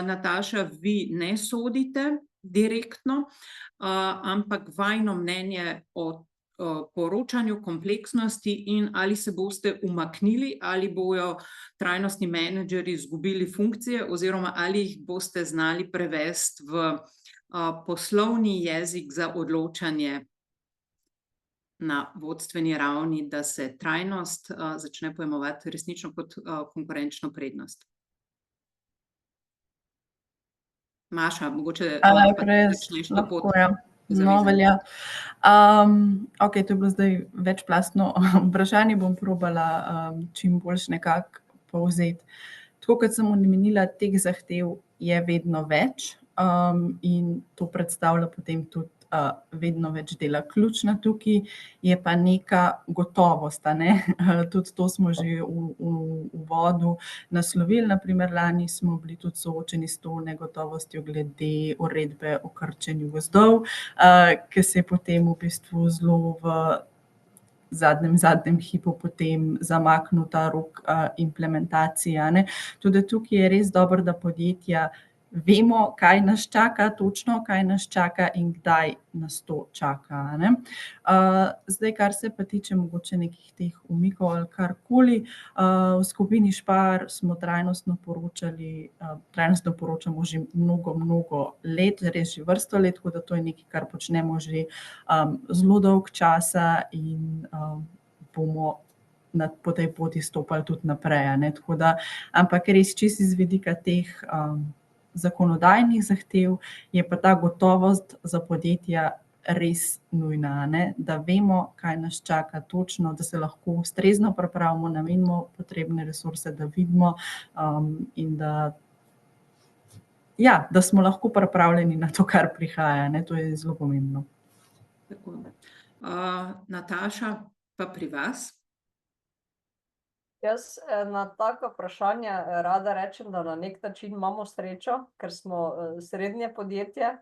Speaker 1: Nataša, vi ne sodite direktno, ampak vajino mnenje o poročanju kompleksnosti in ali se boste umaknili, ali bojo trajnostni menedžerji izgubili funkcije oziroma ali jih boste znali prevesti v poslovni jezik za odločanje na vodstveni ravni, da se trajnost začne pojmovati resnično kot konkurenčno prednost. Maša, mogoče začneš to pot.
Speaker 4: No, velja. Ok, to je bilo zdaj večplastno vprašanje, bom probala čim boljš nekako povzeti. Tako kot sem omenila, teh zahtev je vedno več in to predstavlja potem tudi vedno več dela. Ključna tukaj je pa neka gotovost, a ne? Tudi to smo že v uvodu naslovili, na primer lani smo bili tudi soočeni s to negotovostjo glede uredbe o krčenju gozdov, ki se je potem v bistvu zelo v zadnjem hipu potem zamaknil ta rok implementacije, a ne. Tudi tukaj je res dobro, da podjetja vemo, kaj nas čaka, točno kaj nas čaka in kdaj nas to čaka, a ne. Zdaj, kar se pa tiče mogoče nekih teh umikov ali karkoli, v skupini Spar smo trajnostno poročamo že mnogo let, res že vrsto let, tako da to je nekaj, kar počnemo že zelo dolgo časa in bomo po tej poti stopali tudi naprej, a ne. Tako da, ampak res čisto iz vidika teh zakonodajnih zahtev je pa ta gotovost za podjetja res nujna, a ne, da vemo, kaj nas čaka točno, da se lahko ustrezno pripravimo, namenimo potrebne resurse, da vidimo in da smo lahko pripravljeni na to, kar prihaja, ne, to je zelo pomembno.
Speaker 1: Tako. Nataša, pa pri vas?
Speaker 3: Jaz na taka vprašanja rada rečem, da na nek način imamo srečo, ker smo srednje podjetje,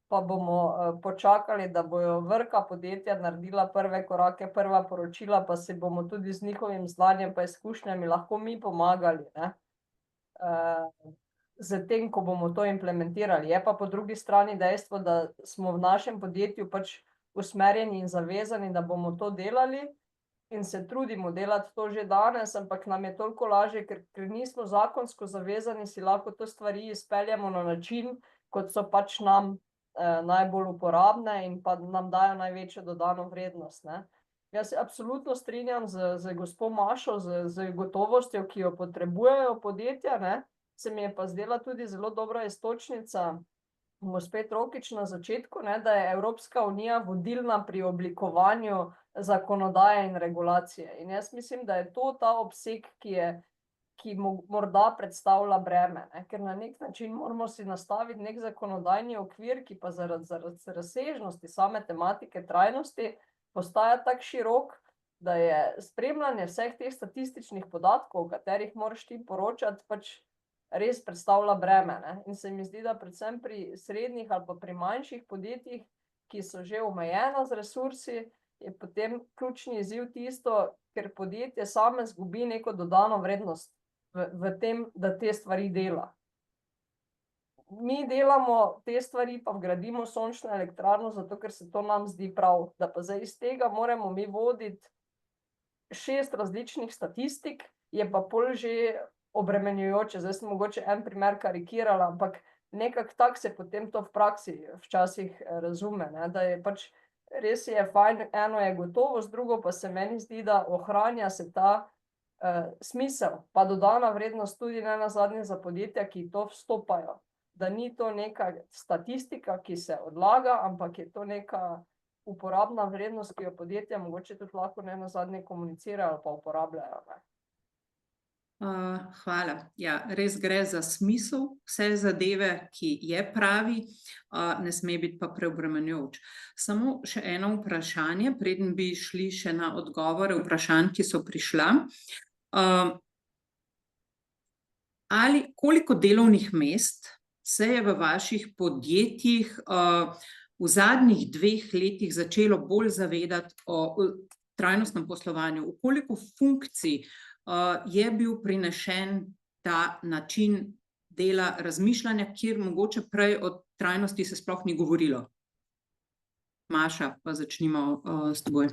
Speaker 3: pa bomo počakali, da bojo velika podjetja naredila prve korake, prva poročila, pa se bomo tudi z njihovim znanjem pa izkušnjami lahko mi pomagali, ne. Z tem, ko bomo to implementirali. Je pa po drugi strani dejstvo, da smo v našem podjetju pač usmerjeni in zavezani, da bomo to delali in se trudimo delati to že danes, ampak nam je toliko lažje, ker nismo zakonsko zavezani, si lahko to stvari izpeljemo na način, kot so pač nam najbolj uporabne in pa nam dajo največjo dodano vrednost, ne. Jaz se absolutno strinjam z gospo Mašo, z gotovostjo, ki jo potrebujejo podjetja, ne. Se mi je pa zdela tudi zelo dobra iztočnica gospe Trokič na začetku, ne, da je Evropska unija vodilna pri oblikovanju zakonodaje in regulacije. In jaz mislim, da je to ta obseg, ki morda predstavlja breme, ne, ker na nek način moramo si nastaviti nek zakonodajni okvir, ki pa zaradi razsežnosti same tematike trajnosti postaja tako širok, da je spremljanje vseh teh statističnih podatkov, o katerih moraš ti poročati, pač res predstavlja breme, ne. In se mi zdi, da predvsem pri srednjih ali pa pri manjših podjetjih, ki so že omejena z resursi, je potem ključni izziv tisto, ker podjetje same izgubi neko dodano vrednost v tem, da te stvari dela. Mi delamo te stvari, pa vgradimo sončno elektrarno, zato ker se to nam zdi prav, da pa zdaj iz tega moramo mi voditi 6 različnih statistik, je pa pol že obremenjujoče. Zdaj sem mogoče en primer karikirala, ampak nekako tako se potem to v praksi včasih razume, ne, da je pač res je fajn, eno je gotovost, drugo pa se meni zdi, da ohranja se ta smisel, pa dodana vrednost tudi nenazadnje za podjetja, ki to vstopajo. Da ni to neka statistika, ki se odlaga, ampak je to neka uporabna vrednost, ki jo podjetja mogoče tudi lahko nenazadnje komunicirajo ali pa uporabljajo, ne.
Speaker 1: Hvala. Ja, res gre za smisel vse zadeve, ki je pravi, ne sme biti pa preobremenjujoč. Samo še eno vprašanje, preden bi šli še na odgovore vprašanj, ki so prišla. Koliko delovnih mest se je v vaših podjetjih v zadnjih 2 letih začelo bolj zavedati o trajnostnem poslovanju? V koliko funkcij je bil prinešen ta način dela, razmišljanja, kjer mogoče prej o trajnosti se sploh ni govorilo? Maša, pa začnimo s teboj.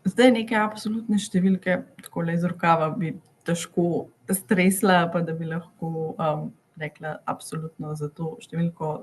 Speaker 4: Zdaj neke absolutne številke, takole iz rokava bi težko stresla, pa da bi lahko rekla absolutno za to številko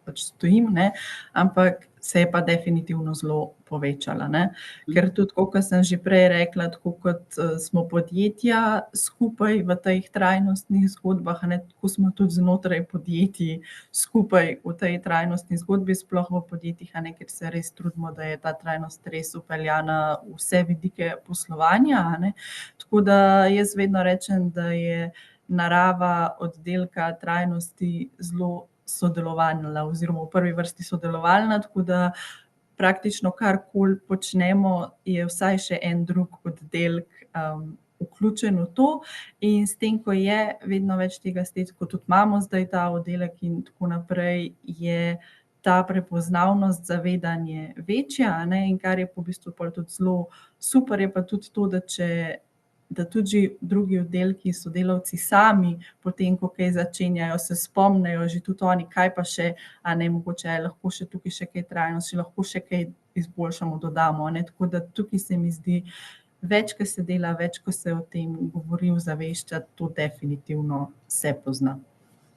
Speaker 4: pač stojim, ne, ampak se je pa definitivno zelo povečala, ne. Ker tudi, kot sem že prej rekla, tako kot smo podjetja skupaj v teh trajnostnih zgodbah, a ne, tako smo tudi znotraj podjetij skupaj v tej trajnostni zgodbi, sploh v podjetjih, a ne, ker se res trudimo, da je ta trajnost res vpeljana v vse vidike poslovanja, a ne. Tako da jaz vedno rečem, da je narava oddelka trajnosti zelo sodelovalna oziroma v prvi vrsti sodelovalna, tako da praktično karkoli počnemo, je vsaj še en drug oddelek vključen v to in s tem, ko je vedno več tega ko tudi imamo zdaj ta oddelek in tako naprej, je ta prepoznavnost, zavedanje večja, a ne, in kar je v bistvu pol tudi zelo super, je pa tudi to, da tudi že drugi oddelki, sodelavci sami, potem ko kaj začenjajo, se spomnejo že tudi oni, kaj pa še, a ne, mogoče je lahko še tukaj še kaj trajnosti, lahko še kaj izboljšamo, dodamo, a ne, tako da tukaj se mi zdi, več, ko se dela, več, ko se o tem govori, ozavešča, to definitivno se pozna.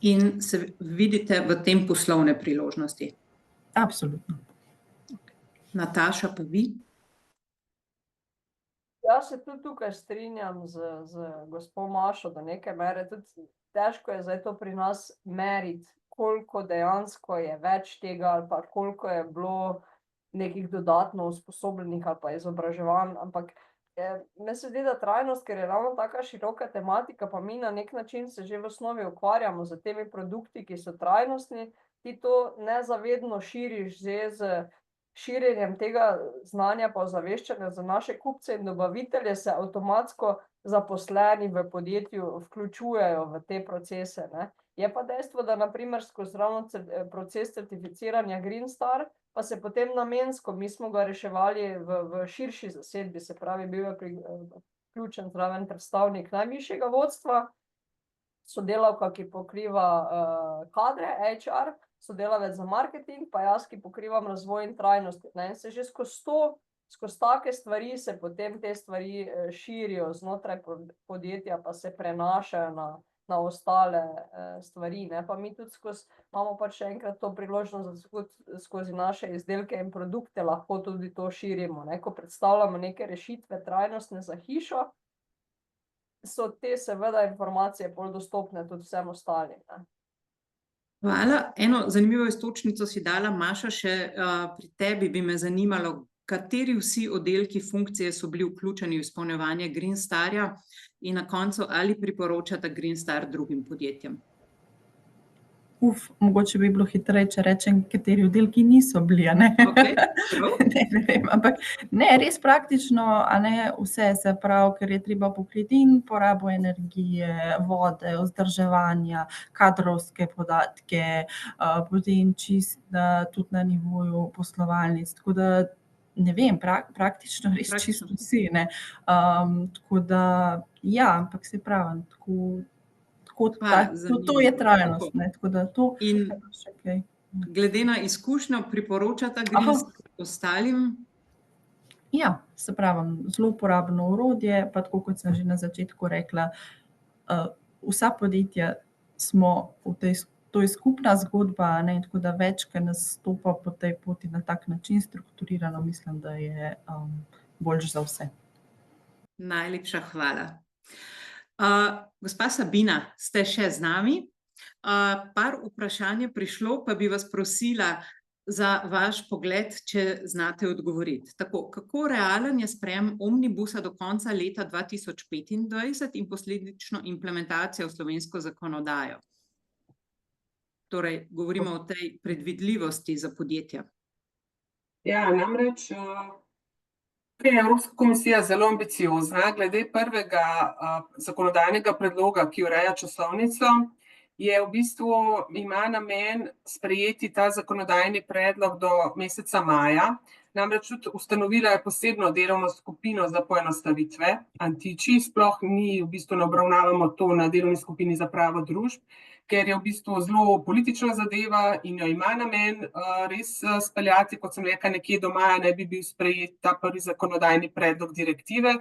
Speaker 1: In se vidite v tem poslovne priložnosti?
Speaker 4: Absolutno.
Speaker 1: Nataša, pa vi?
Speaker 3: Jaz se tudi tukaj strinjam z gospo Mašo do neke mere, tudi težko je zdaj to pri nas meriti, koliko dejansko je več tega ali pa koliko je bilo nekih dodatno usposobljenih ali pa izobraževanj, ampak meni se zdi, da trajnost, ker je ravno taka široka tematika, pa mi na nek način se že v osnovi ukvarjamo z temi produkti, ki so trajnostni, ti to nezavedno širiš z širjenjem tega znanja pa ozaveščanja za naše kupce in dobavitelje, se avtomatsko zaposleni v podjetju vključujejo v te procese, ne. Je pa dejstvo, da na primer skozi ravno proces certificiranja Green Star pa se potem namensko, mi smo ga reševali v širši zasedbi, se pravi, bil je vključen zraven predstavnik najvišjega vodstva, sodelavka, ki pokriva kadre, HR, sodelavec za marketing, pa jaz, ki pokrivam razvoj in trajnost, ne, in se že skozi take stvari se potem te stvari širijo znotraj podjetja, pa se prenašajo na ostale stvari, ne, pa mi tudi imamo pač še enkrat to priložnost, da skozi naše izdelke in produkte lahko tudi to širimo, ne, ko predstavljamo neke rešitve trajnostne za hišo, so te seveda informacije bolj dostopne tudi vsem ostalim, ne.
Speaker 1: Hvala. Eno zanimivo iztočnico si dala, Maša, še pri tebi bi me zanimalo, kateri vsi oddelki, funkcije so bili vključeni v izpolnjevanje Green Starja in na koncu, ali priporočata Green Star drugim podjetjem?
Speaker 4: Mogoče bi bilo hitreje, če rečem, kateri oddelki niso bili, a ne.
Speaker 1: Okej, prav.
Speaker 4: Ne vem, ampak ne, res praktično, a ne, vse, se pravi, ker je treba pokriti in porabo energije, vode, vzdrževanja, kadrovske podatke, potem čisto tudi na nivoju poslovalnic, tako da ne vem, praktično res čisto vsi, ne. Tako da, ja, ampak saj pravim, to je trajnost, ne, tako da to
Speaker 1: In
Speaker 4: še kaj.
Speaker 1: glede na izkušnjo priporočata Green Star ostalim?
Speaker 4: Ja, se pravim, zelo uporabno orodje, pa tako kot sem že na začetku rekla, vsa podjetja smo to je skupna zgodba, a ne, tako da več, ke nas stopa po tej poti na tak način strukturirano, mislim, da je boljše za vse.
Speaker 1: Najlepša hvala. Gospa Sabina, ste še z nami? Par vprašanj je prišlo, pa bi vas prosila za vaš pogled, če znate odgovoriti. Tako, kako realen je sprejem omnibusa do konca leta 2025 in posledično implementacija v slovensko zakonodajo? Torej, govorimo o tej predvidljivosti za podjetja.
Speaker 2: Ja, namreč je Evropska komisija zelo ambiciozna, glede prvega zakonodajnega predloga, ki ureja časovnico, je v bistvu, ima namen sprejeti ta zakonodajni predlog do meseca maja, namreč tudi ustanovila je posebno delovno skupino za poenostavitve, Antiči, sploh mi v bistvu ne obravnavamo to na delovni skupini za pravo družb, ker je v bistvu zelo politična zadeva in jo ima namen res speljati, kot sem rekla, nekje do maja ne bi bil sprejet ta prvi zakonodajni predlog direktive,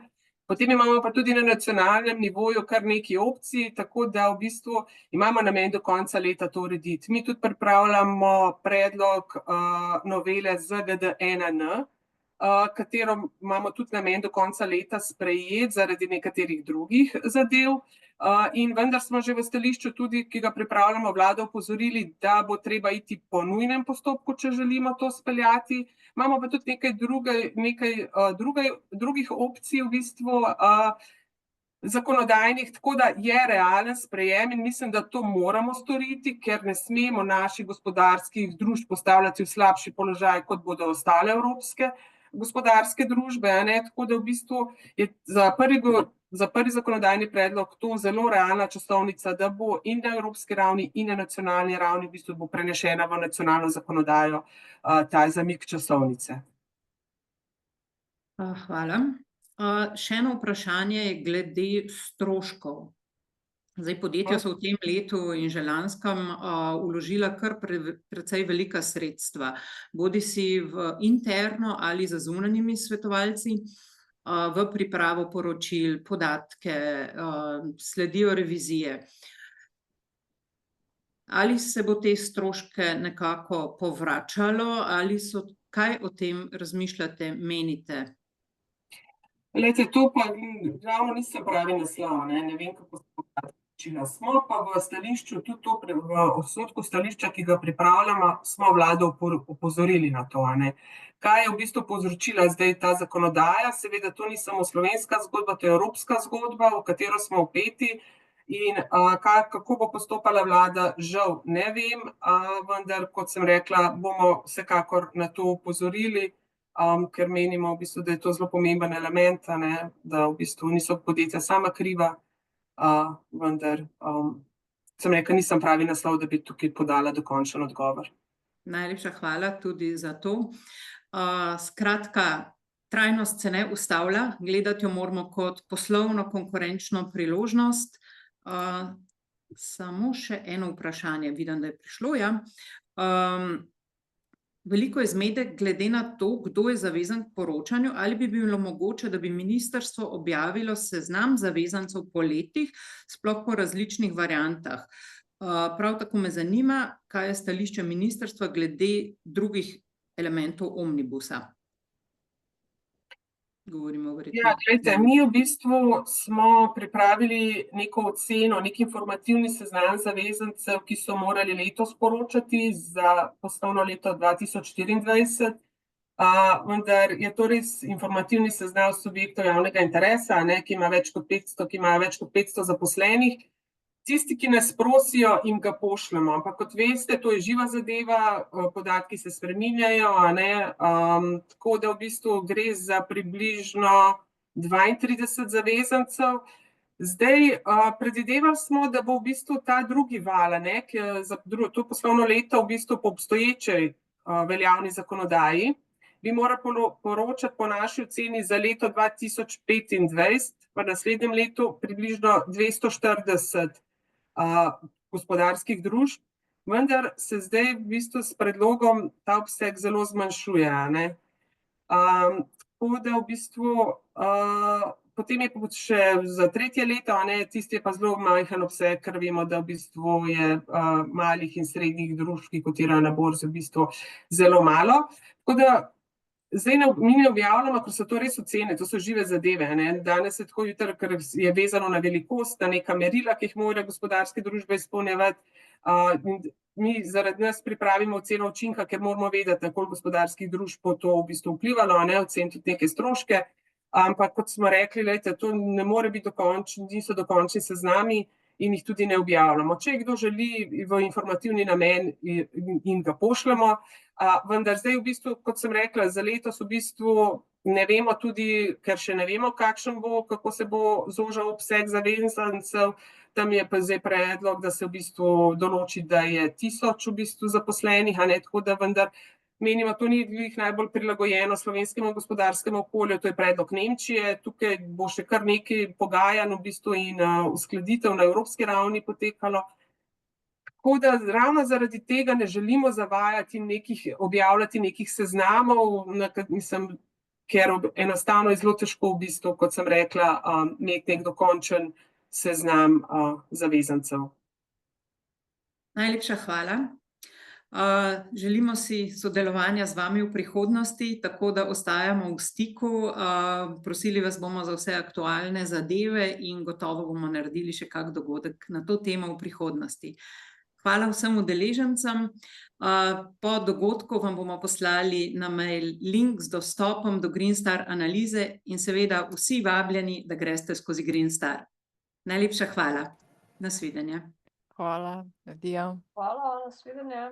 Speaker 2: Potem imamo pa tudi na nacionalnem nivoju kar nekaj opcij, tako da v bistvu imamo namen do konca leta to urediti. Mi tudi pripravljamo predlog novele ZGD-1N, katero imamo tudi namen do konca leta sprejeti zaradi nekaterih drugih zadev. In vendar smo že v stališču tudi, ki ga pripravljamo, vlado opozorili, da bo treba iti po nujnem postopku, če želimo to speljati. Imamo pa tudi nekaj drugih opcij v bistvu zakonodajnih, tako da je realen sprejem in mislim, da to moramo storiti, ker ne smemo naših gospodarskih družb postavljati v slabši položaj, kot bodo ostale evropske gospodarske družbe, tako da v bistvu je za prvi zakonodajni predlog to zelo realna časovnica, da bo in na evropski ravni in na nacionalni ravni v bistvu bo prenešena v nacionalno zakonodajo ta zamik časovnice.
Speaker 1: Hvala. Še eno vprašanje je glede stroškov. Zdaj, podjetja so v tem letu in že lanskem vložila kar precej velika sredstva, bodisi v interno ali za zunanjimi svetovalci, v pripravo poročil, podatke, sledijo revizije. Ali se bo te stroške nekako povračalo ali kaj o tem razmišljate, menite?
Speaker 2: Glejte, to pa ravno nisem pravi naslov, ne vem, kako se bo počela. Smo pa v stališču, tudi to v osnutku stališča, ki ga pripravljamo, smo vlado opozorili na to, Kaj je v bistvu povzročila zdaj ta zakonodaja? Seveda to ni samo slovenska zgodba, to je evropska zgodba, v katero smo vpeti. In kako bo postopala vlada, žal ne vem, vendar, kot sem rekla, bomo vsekakor na to opozorili, ker menimo, v bistvu, da je to zelo pomemben element, da v bistvu niso podjetja sama kriva, vendar sem rekla, nisem pravi naslov, da bi tukaj podala dokončen odgovor.
Speaker 1: Najlepša hvala tudi za to. Skratka, trajnost se ne ustavlja, gledati jo moramo kot poslovno konkurenčno priložnost. Samo še eno vprašanje, vidim, da je prišlo, ja. Veliko je zmede glede na to, kdo je zavezan k poročanju, ali bi bilo mogoče, da bi ministrstvo objavilo seznam zavezancev po letih, sploh po različnih variantah. Prav tako me zanima, kaj je stališče ministrstva glede drugih elementov omnibusa. Govorimo verjetno.
Speaker 2: Ja, glejte, mi v bistvu smo pripravili neko oceno, nek informativni seznam zavezancev, ki so morali letos poročati za poslovno leto 2024, vendar je to res informativni seznam subjektov javnega interesa, ki ima več kot 500 zaposlenih. Tisti, ki nas prosijo, jim ga pošljemo, ampak kot veste, to je živa zadeva, podatki se spreminjajo, tako da v bistvu gre za približno 32 zavezancev. Zdaj, predvidevali smo, da bo v bistvu ta drugi val, za to poslovno leto v bistvu po obstoječej veljavni zakonodaji, bi moral poročati po naši oceni za leto 2025, v naslednjem letu približno 240 gospodarskih družb, vendar se zdaj v bistvu s predlogom ta obseg zelo zmanjšuje. Tako da v bistvu potem je še za tretje leto, tisti je pa zelo majhen obseg, ker vemo, da v bistvu je malih in srednjih družb, ki kotirajo na borzi, v bistvu zelo malo. Tako da zdaj mi ne objavljamo, ker so to res ocene, to so žive zadeve. Danes je tako jutri, ker je vezano na velikost, na neka merila, ki jih morajo gospodarske družbe izpolnjevati. Mi zaradi nas pripravimo oceno učinka, ker moramo vedeti, na koliko gospodarskih družb bo to v bistvu vplivalo, oceniti tudi neke stroške. Ampak kot smo rekli, to ne more biti dokončni, niso dokončni seznami in jih tudi ne objavljamo. Če kdo želi v informativni namen, in ga pošljemo, vendar zdaj v bistvu, kot sem rekla, za letos v bistvu ne vemo tudi, ker še ne vemo, kakšen bo, kako se bo zožal obseg zavezancev, tam je pa zdaj predlog, da se v bistvu določi, da je 1000 v bistvu zaposlenih, tako da vendar menimo, to ni najbolj prilagojeno slovenskemu gospodarskemu okolju, to je predlog Nemčije, tukaj bo še kar nekaj pogajanj v bistvu in uskladitev na evropski ravni potekalo. Tako da ravno zaradi tega ne želimo zavajati in objavljati nekih seznamov, ker enostavno je zelo težko v bistvu, kot sem rekla, nek dokončen seznam zavezancev.
Speaker 1: Najlepša hvala. Želimo si sodelovanja z vami v prihodnosti, tako da ostajamo v stiku. Prosili vas bomo za vse aktualne zadeve in gotovo bomo naredili še kak dogodek na to temo v prihodnosti. Hvala vsem udeležencem. Po dogodku vam bomo poslali na mail link z dostopom do Green Star analize in seveda vsi vabljeni, da greste skozi Green Star. Najlepša hvala. Nasvidenje.
Speaker 5: Hvala, adijo.
Speaker 3: Hvala, nasvidenje.